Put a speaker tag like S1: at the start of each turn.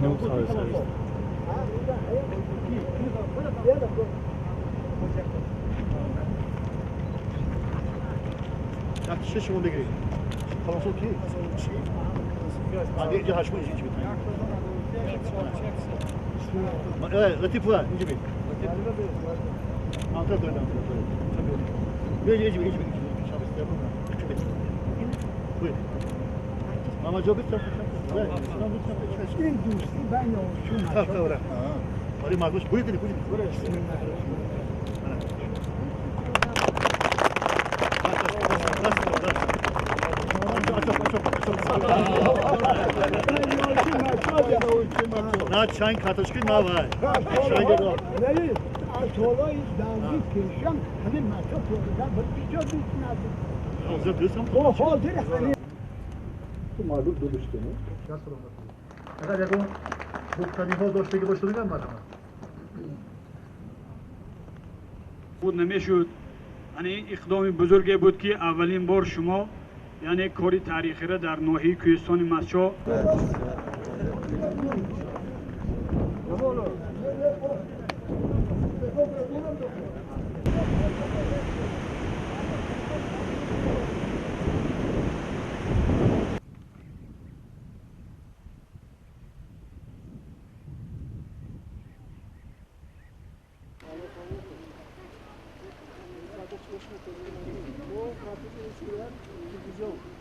S1: Não sabe, sabe.
S2: Já que chegou de igreja. Falam só aqui. de haşma iyice gibi. Evet, latif var, iyice bir. Antar dönem. Böyle iyice bir. Şabis yapın. Buyur. Ama cebit yapın. Evet, İslam lütfen.
S3: این دوستی بین آشون
S2: Kalk kalk bırak. Hadi Markus, buyur dedi, buyur. Na çayın kartoşku na var. Çay geliyor.
S3: ولی اطولای دردی کشم همین مطا پروگرام باید بیجا دوست ندارم
S2: Hazır diyorsam.
S3: با حاضر همین
S2: Bu mağlup doluştu mu? Eğer yakın bu kanifal doştaki başladı mı adama?
S4: بود نمیشد یعنی اقدام بزرگی بود که اولین بار شما یعنی کاری تاریخی را در ناحیه کوهستان مسچا
S3: Thank you.